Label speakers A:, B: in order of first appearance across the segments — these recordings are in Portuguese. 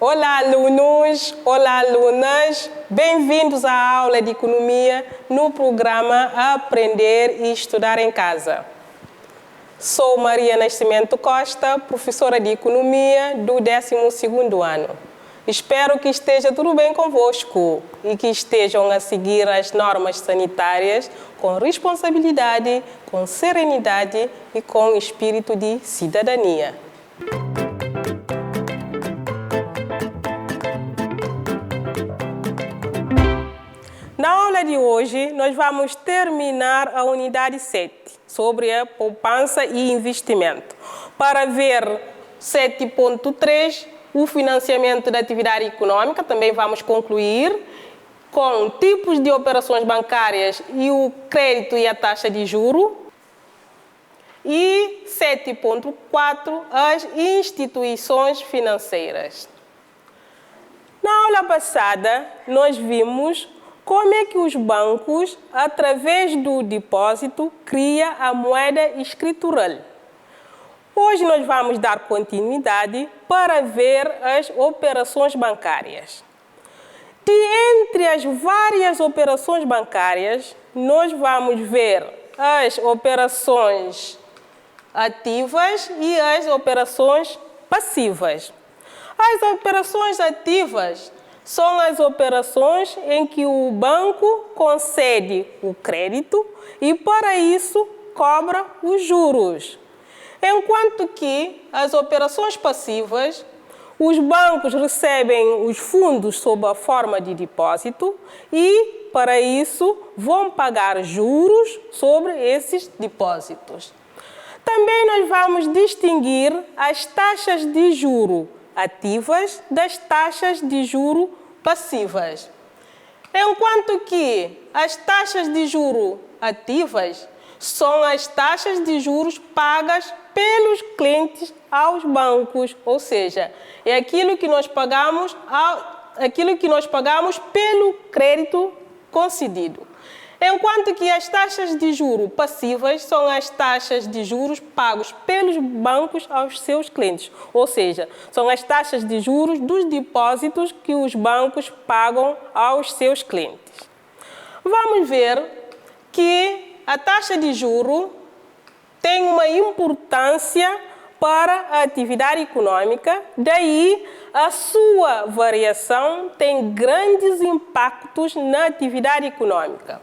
A: Olá, alunos! Olá, alunas! Bem-vindos à aula de Economia no programa Aprender e Estudar em Casa. Sou Maria Nascimento Costa, professora de Economia do 12º ano. Espero que esteja tudo bem convosco e que estejam a seguir as normas sanitárias com responsabilidade, com serenidade e com espírito de cidadania. Na aula de hoje, nós vamos terminar a unidade 7, sobre a poupança e investimento. Para ver 7.3, o financiamento da atividade econômica, também vamos concluir com tipos de operações bancárias e o crédito e a taxa de juro. E 7.4, as instituições financeiras. Na aula passada, nós vimos como é que os bancos, através do depósito, criam a moeda escritural. Hoje nós vamos dar continuidade para ver as operações bancárias. De entre as várias operações bancárias, nós vamos ver as operações ativas e as operações passivas. As operações ativas são as operações em que o banco concede o crédito e, para isso, cobra os juros. Enquanto que as operações passivas, os bancos recebem os fundos sob a forma de depósito e, para isso, vão pagar juros sobre esses depósitos. Também nós vamos distinguir as taxas de juro ativas das taxas de juro passivas. Enquanto que as taxas de juro ativas são as taxas de juros pagas pelos clientes aos bancos, ou seja, é aquilo que nós pagamos pelo crédito concedido. Enquanto que as taxas de juros passivas são as taxas de juros pagos pelos bancos aos seus clientes, ou seja, são as taxas de juros dos depósitos que os bancos pagam aos seus clientes. Vamos ver que a taxa de juro tem uma importância para a atividade econômica, daí a sua variação tem grandes impactos na atividade econômica.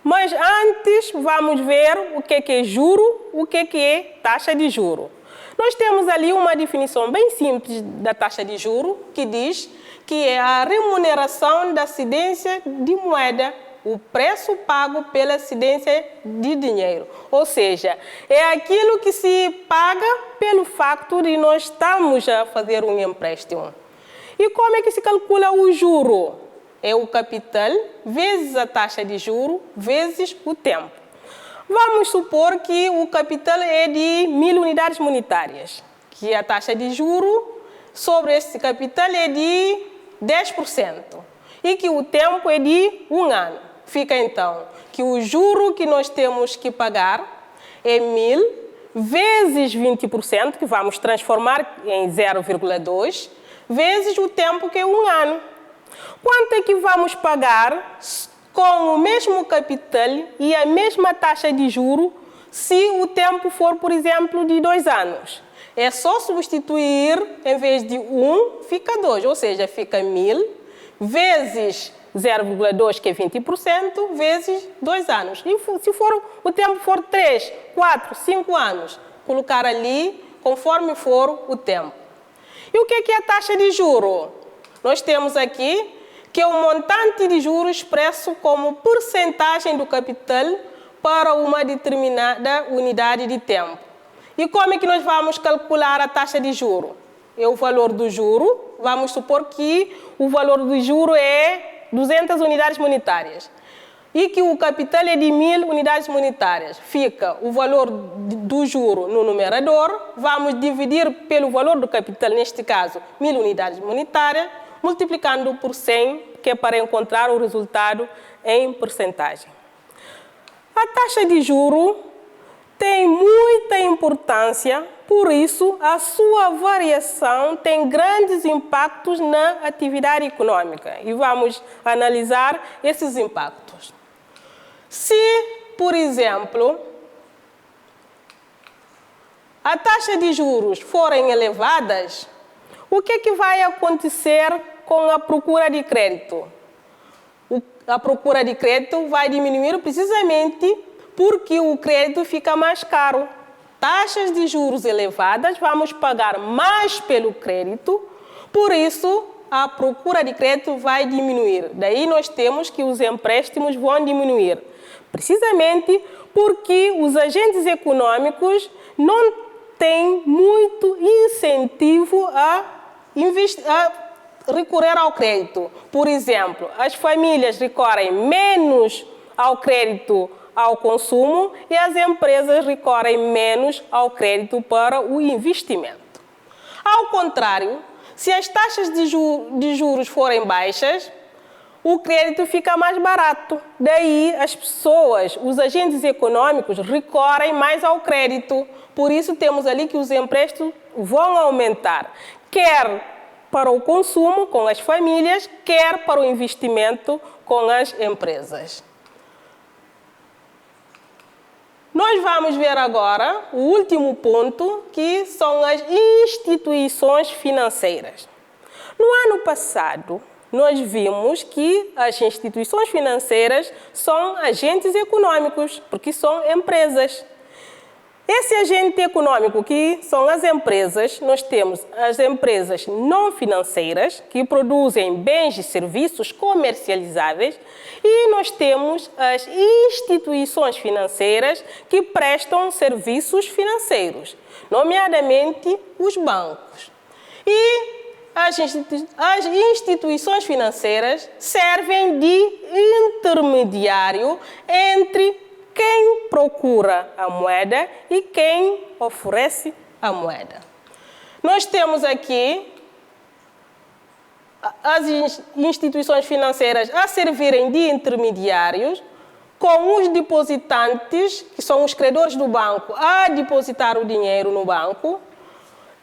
A: Mas antes vamos ver o que é juro, o que é taxa de juro. Nós temos ali uma definição bem simples da taxa de juro, que diz que é a remuneração da cedência de moeda, o preço pago pela cedência de dinheiro. Ou seja, é aquilo que se paga pelo facto de nós estarmos a fazer um empréstimo. E como é que se calcula o juro? É o capital vezes a taxa de juro vezes o tempo. Vamos supor que o capital é de 1000 unidades monetárias, que a taxa de juro sobre esse capital é de 10% e que o tempo é de 1 ano. Fica então que o juro que nós temos que pagar é 1000 vezes 20%, que vamos transformar em 0,2, vezes o tempo que é 1 ano. Quanto é que vamos pagar com o mesmo capital e a mesma taxa de juro se o tempo for, por exemplo, de 2 anos? É só substituir, em vez de 1, fica 2, ou seja, fica 1000 vezes 0,2, que é 20%, vezes 2 anos. E se o tempo for 3, 4, 5 anos, colocar ali conforme for o tempo. E o que é a taxa de juro? Nós temos aqui que é o montante de juros expresso como porcentagem do capital para uma determinada unidade de tempo. E como é que nós vamos calcular a taxa de juro? É o valor do juro. Vamos supor que o valor do juro é 200 unidades monetárias e que o capital é de 1000 unidades monetárias. Fica o valor do juro no numerador, vamos dividir pelo valor do capital, neste caso 1000 unidades monetárias, multiplicando por 100, que é para encontrar o resultado em porcentagem. A taxa de juro tem muita importância, por isso, a sua variação tem grandes impactos na atividade econômica. E vamos analisar esses impactos. Se, por exemplo, a taxa de juros forem elevadas, o que é que vai acontecer com a procura de crédito? A procura de crédito vai diminuir precisamente porque o crédito fica mais caro. Taxas de juros elevadas, vamos pagar mais pelo crédito, por isso a procura de crédito vai diminuir. Daí nós temos que os empréstimos vão diminuir, precisamente porque os agentes econômicos não têm muito incentivo a recorrer ao crédito. Por exemplo, as famílias recorrem menos ao crédito ao consumo e as empresas recorrem menos ao crédito para o investimento. Ao contrário, se as taxas de juros forem baixas, o crédito fica mais barato. Daí as pessoas, os agentes econômicos, recorrem mais ao crédito. Por isso temos ali que os empréstimos vão aumentar, quer para o consumo com as famílias, quer para o investimento com as empresas. Nós vamos ver agora o último ponto, que são as instituições financeiras. No ano passado, nós vimos que as instituições financeiras são agentes econômicos, porque são empresas. Esse agente econômico, que são as empresas, nós temos as empresas não financeiras, que produzem bens e serviços comercializáveis, e nós temos as instituições financeiras que prestam serviços financeiros, nomeadamente os bancos. E as instituições financeiras servem de intermediário entre quem procura a moeda e quem oferece a moeda. Nós temos aqui as instituições financeiras a servirem de intermediários, com os depositantes, que são os credores do banco, a depositar o dinheiro no banco,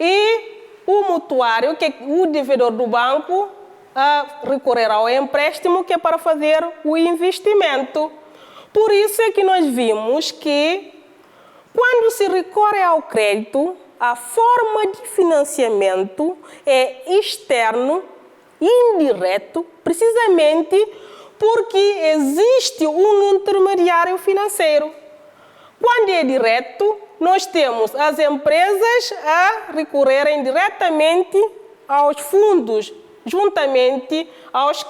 A: e o mutuário, que é o devedor do banco, a recorrer ao empréstimo, que é para fazer o investimento. Por isso é que nós vimos que, quando se recorre ao crédito, a forma de financiamento é externo, indireto, precisamente porque existe um intermediário financeiro. Quando é direto, nós temos as empresas a recorrerem diretamente aos fundos, juntamente aos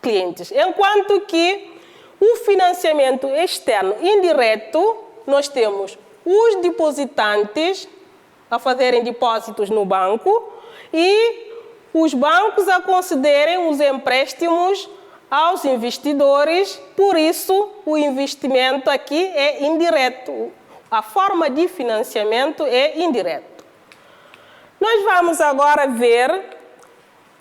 A: clientes, enquanto que o financiamento externo indireto, nós temos os depositantes a fazerem depósitos no banco e os bancos a concederem os empréstimos aos investidores, por isso o investimento aqui é indireto. A forma de financiamento é indireto. Nós vamos agora ver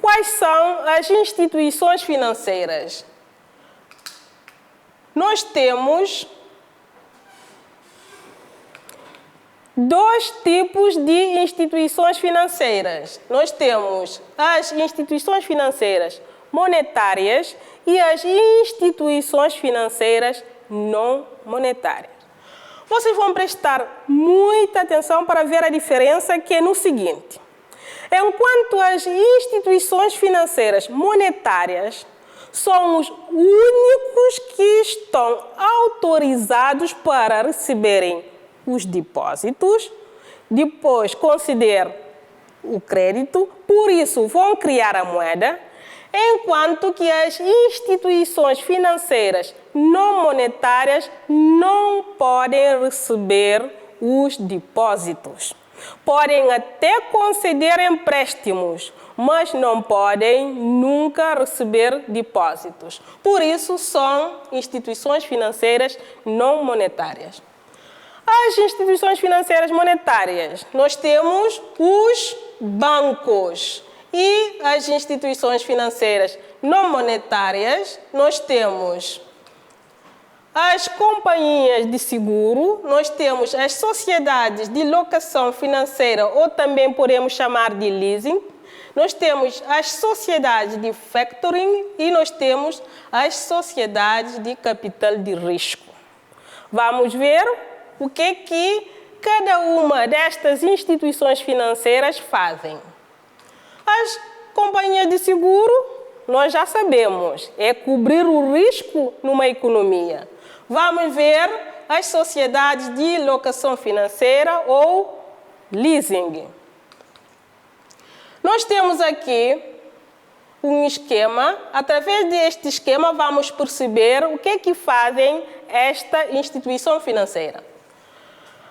A: quais são as instituições financeiras. Nós temos dois tipos de instituições financeiras. Nós temos as instituições financeiras monetárias e as instituições financeiras não monetárias. Vocês vão prestar muita atenção para ver a diferença, que é no seguinte. Enquanto as instituições financeiras monetárias são os únicos que estão autorizados para receberem os depósitos, depois conceder o crédito, por isso vão criar a moeda, enquanto que as instituições financeiras não monetárias não podem receber os depósitos. Podem até conceder empréstimos, mas não podem nunca receber depósitos. Por isso, são instituições financeiras não monetárias. As instituições financeiras monetárias, nós temos os bancos. E as instituições financeiras não monetárias, nós temos as companhias de seguro, nós temos as sociedades de locação financeira, ou também podemos chamar de leasing, nós temos as sociedades de factoring e nós temos as sociedades de capital de risco. Vamos ver o que cada uma destas instituições financeiras fazem. As companhias de seguro, nós já sabemos, é cobrir o risco numa economia. Vamos ver as sociedades de locação financeira ou leasing. Nós temos aqui um esquema. Através deste esquema, vamos perceber o que fazem esta instituição financeira.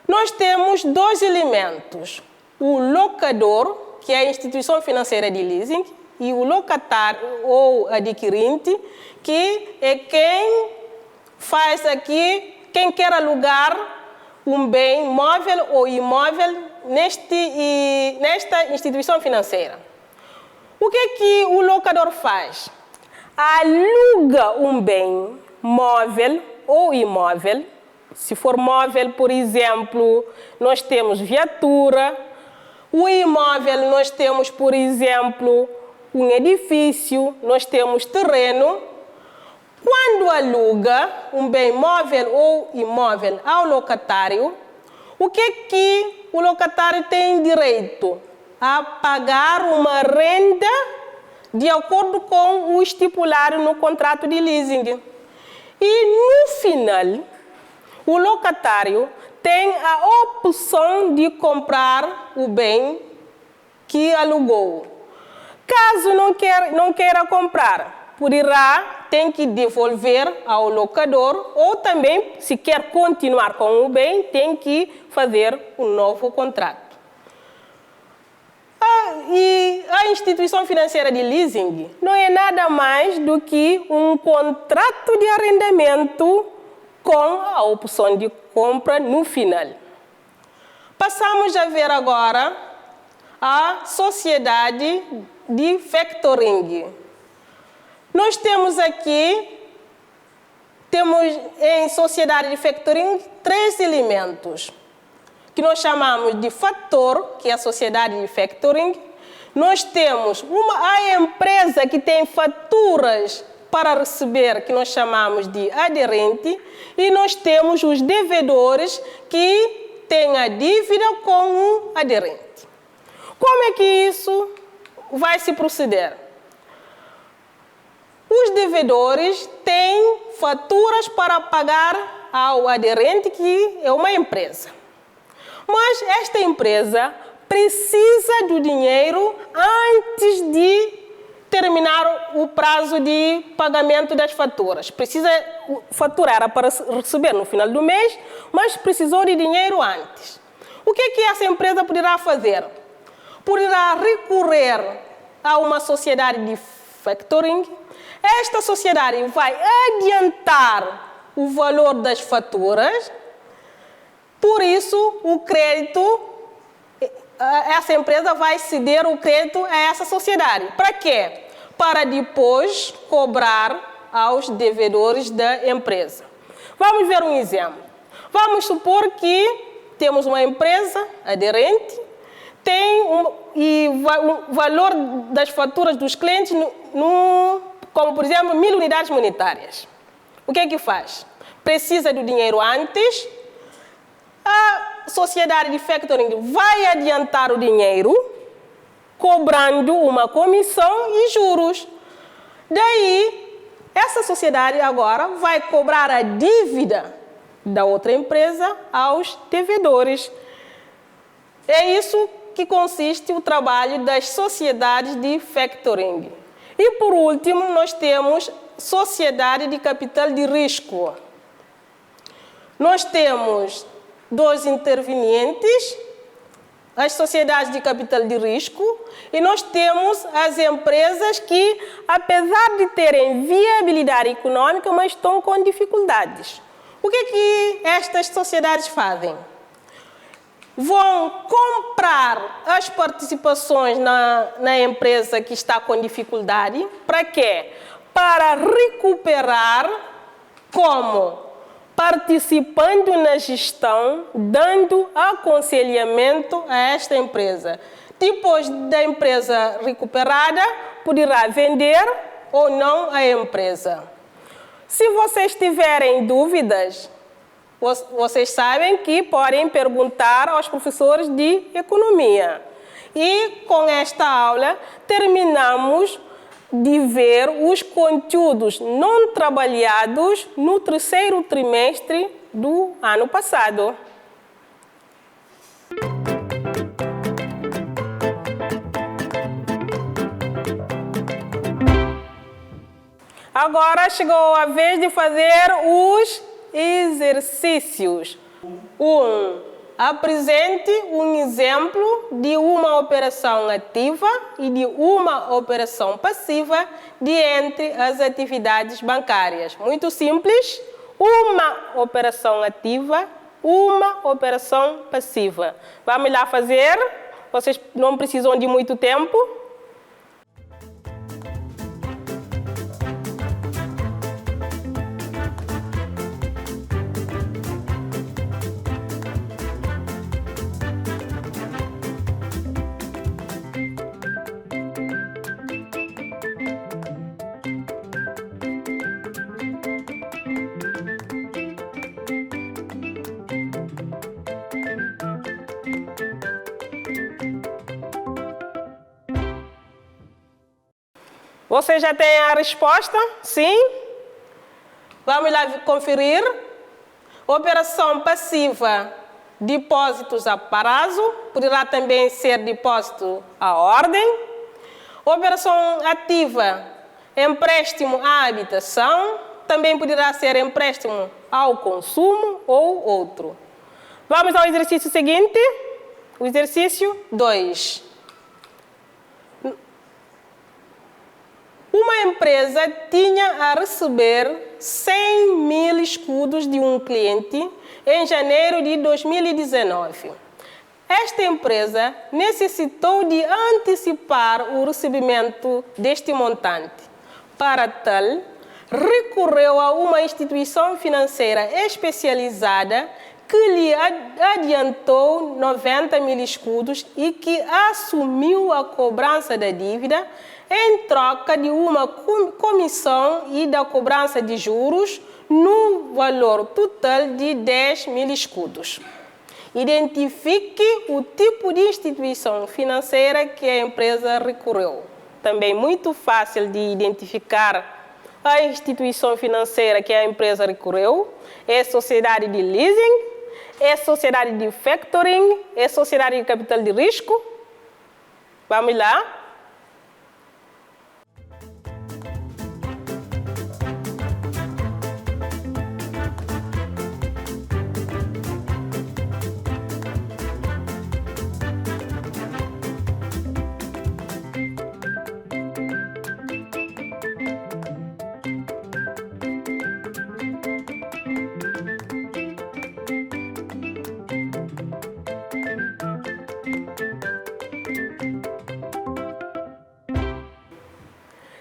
A: Nós temos dois elementos, o locador, que é a instituição financeira de leasing, e o locatário ou adquirente, que é quem faz aqui, quem quer alugar um bem móvel ou imóvel nesta instituição financeira. O que o locador faz? Aluga um bem móvel ou imóvel. Se for móvel, por exemplo, nós temos viatura. O imóvel, nós temos, por exemplo, um edifício, nós temos terreno. Quando aluga um bem móvel ou imóvel ao locatário, o que o locatário tem direito? A pagar uma renda de acordo com o estipulado no contrato de leasing. E no final, o locatário tem a opção de comprar o bem que alugou. Caso não queira comprar, tem que devolver ao locador, ou também, se quer continuar com o bem, tem que fazer um novo contrato. E a instituição financeira de leasing não é nada mais do que um contrato de arrendamento com a opção de compra no final. Passamos a ver agora a sociedade de factoring. Nós temos aqui, em sociedade de factoring, 3 elementos, que nós chamamos de fator, que é a sociedade de factoring. Nós temos a empresa que tem faturas para receber, que nós chamamos de aderente, e nós temos os devedores que têm a dívida com o aderente. Como é que isso vai se proceder? Os devedores têm faturas para pagar ao aderente, que é uma empresa. Mas esta empresa precisa do dinheiro antes de terminar o prazo de pagamento das faturas. Precisa faturar para receber no final do mês, mas precisou de dinheiro antes. O que essa empresa poderá fazer? Poderá recorrer a uma sociedade de factoring. Esta sociedade vai adiantar o valor das faturas. Por isso, o crédito, essa empresa vai ceder o crédito a essa sociedade. Para quê? Para depois cobrar aos devedores da empresa. Vamos ver um exemplo. Vamos supor que temos uma empresa aderente, tem o valor das faturas dos clientes, como por exemplo, 1000 unidades monetárias. O que faz? Precisa do dinheiro antes. A sociedade de factoring vai adiantar o dinheiro, cobrando uma comissão e juros. Daí, essa sociedade agora vai cobrar a dívida da outra empresa aos devedores. É isso que consiste o trabalho das sociedades de factoring. E por último, nós temos sociedade de capital de risco. Nós temos 2 intervenientes, as sociedades de capital de risco, e nós temos as empresas que, apesar de terem viabilidade econômica, mas estão com dificuldades. O que estas sociedades fazem? Vão comprar as participações na empresa que está com dificuldade. Para quê? Para recuperar como participando na gestão, dando aconselhamento a esta empresa. Depois da empresa recuperada, poderá vender ou não a empresa. Se vocês tiverem dúvidas, vocês sabem que podem perguntar aos professores de economia. E com esta aula terminamos de ver os conteúdos não trabalhados no terceiro trimestre do ano passado. Agora chegou a vez de fazer os exercícios. 1. Apresente um exemplo de uma operação ativa e de uma operação passiva de entre as atividades bancárias. Muito simples. Uma operação ativa, uma operação passiva. Vamos lá fazer. Vocês não precisam de muito tempo. Você já tem a resposta? Sim? Vamos lá conferir. Operação passiva, depósitos a prazo, poderá também ser depósito à ordem. Operação ativa, empréstimo à habitação, também poderá ser empréstimo ao consumo ou outro. Vamos ao exercício seguinte, o exercício 2. Uma empresa tinha a receber 100 mil escudos de um cliente em janeiro de 2019. Esta empresa necessitou de antecipar o recebimento deste montante. Para tal, recorreu a uma instituição financeira especializada que lhe adiantou 90 mil escudos e que assumiu a cobrança da dívida em troca de uma comissão e da cobrança de juros no valor total de 10 mil escudos. Identifique o tipo de instituição financeira que a empresa recorreu. Também muito fácil de identificar a instituição financeira que a empresa recorreu. É sociedade de leasing, é sociedade de factoring, é sociedade de capital de risco. Vamos lá.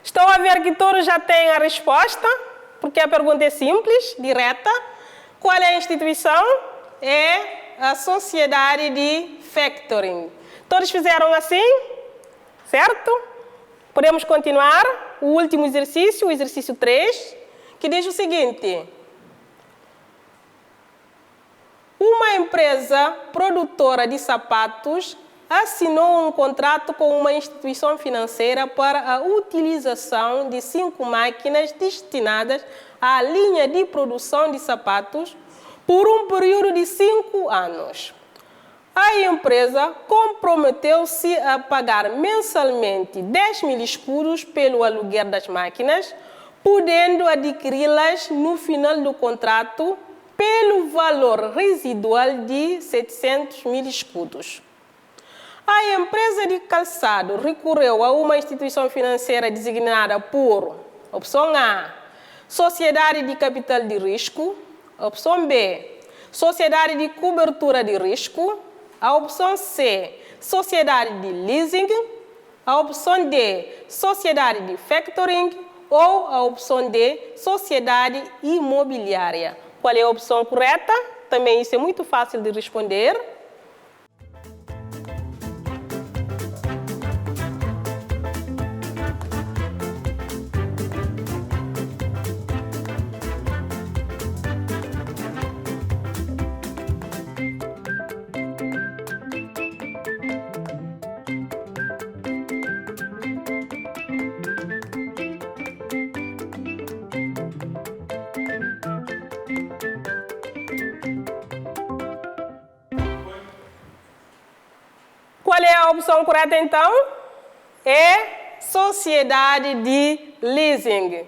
A: Estão a ver que todos já têm a resposta, porque a pergunta é simples, direta. Qual é a instituição? É a sociedade de factoring. Todos fizeram assim? Certo? Podemos continuar. O último exercício, o exercício 3, que diz o seguinte. Uma empresa produtora de sapatos assinou um contrato com uma instituição financeira para a utilização de 5 máquinas destinadas à linha de produção de sapatos por um período de 5 anos. A empresa comprometeu-se a pagar mensalmente 10 mil escudos pelo aluguer das máquinas, podendo adquiri-las no final do contrato pelo valor residual de 700 mil escudos. A empresa de calçado recorreu a uma instituição financeira designada por, opção A, Sociedade de Capital de Risco, opção B, Sociedade de Cobertura de Risco, a opção C, Sociedade de Leasing, a opção D, Sociedade de Factoring ou a opção D, Sociedade Imobiliária. Qual é a opção correta? Também isso é muito fácil de responder. Qual é a opção correta, então? É sociedade de leasing.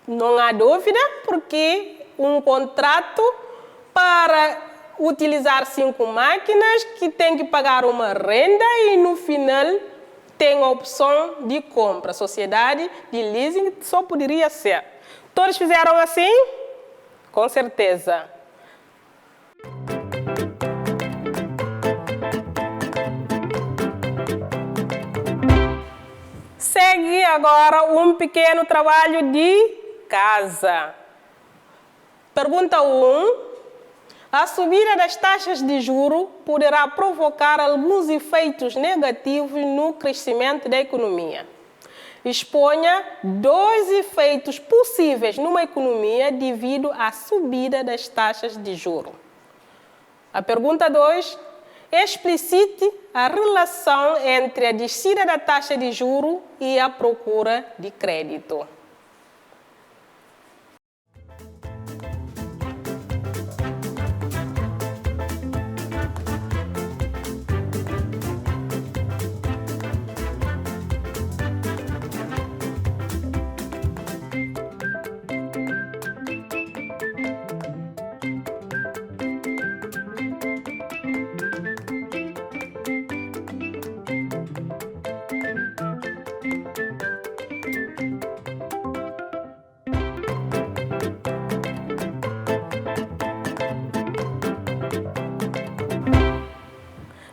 A: Não há dúvida, porque um contrato para utilizar 5 máquinas que tem que pagar uma renda e no final tem a opção de compra. Sociedade de leasing só poderia ser. Todos fizeram assim? Com certeza. Segue agora um pequeno trabalho de casa. Pergunta 1. A subida das taxas de juros poderá provocar alguns efeitos negativos no crescimento da economia. Exponha 2 efeitos possíveis numa economia devido à subida das taxas de juros. A pergunta 2. Explicite a relação entre a descida da taxa de juros e a procura de crédito.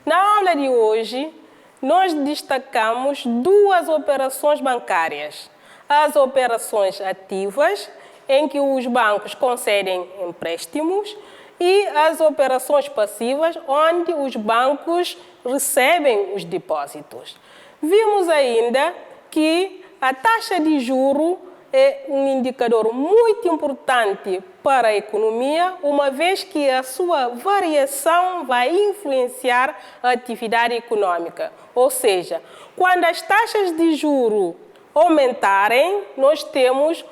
A: Na aula de hoje, nós destacamos 2 operações bancárias. As operações ativas, em que os bancos concedem empréstimos, e as operações passivas, onde os bancos recebem os depósitos. Vimos ainda que a taxa de juros é um indicador muito importante para a economia, uma vez que a sua variação vai influenciar a atividade econômica. Ou seja, quando as taxas de juros aumentarem, nós temos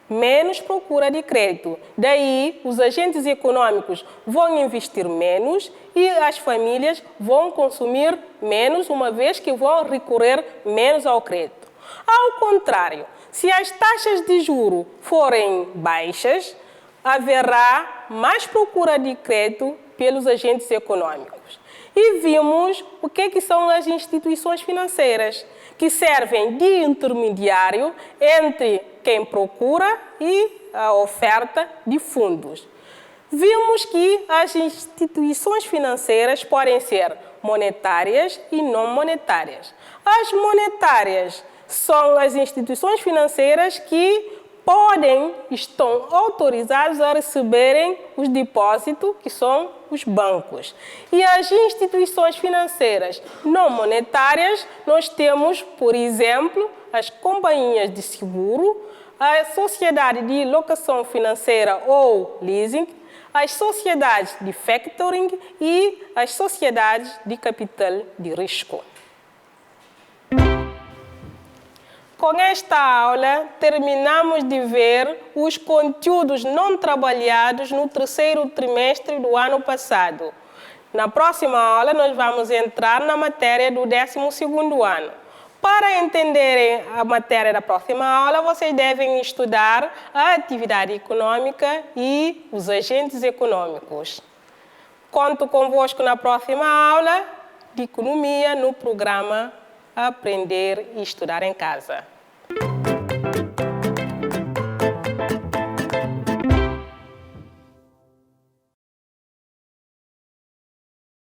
A: menos procura de crédito. Daí, os agentes econômicos vão investir menos e as famílias vão consumir menos, uma vez que vão recorrer menos ao crédito. Ao contrário, se as taxas de juros forem baixas, haverá mais procura de crédito pelos agentes econômicos. E vimos o que são as instituições financeiras, que servem de intermediário entre quem procura e a oferta de fundos. Vimos que as instituições financeiras podem ser monetárias e não monetárias. As monetárias são as instituições financeiras que estão autorizados a receberem os depósitos, que são os bancos. E as instituições financeiras não monetárias, nós temos, por exemplo, as companhias de seguro, a sociedade de locação financeira ou leasing, as sociedades de factoring e as sociedades de capital de risco. Com esta aula, terminamos de ver os conteúdos não trabalhados no 3º trimestre do ano passado. Na próxima aula, nós vamos entrar na matéria do 12º ano. Para entenderem a matéria da próxima aula, vocês devem estudar a atividade econômica e os agentes econômicos. Conto convosco na próxima aula de economia no programa Aprender e Estudar em Casa.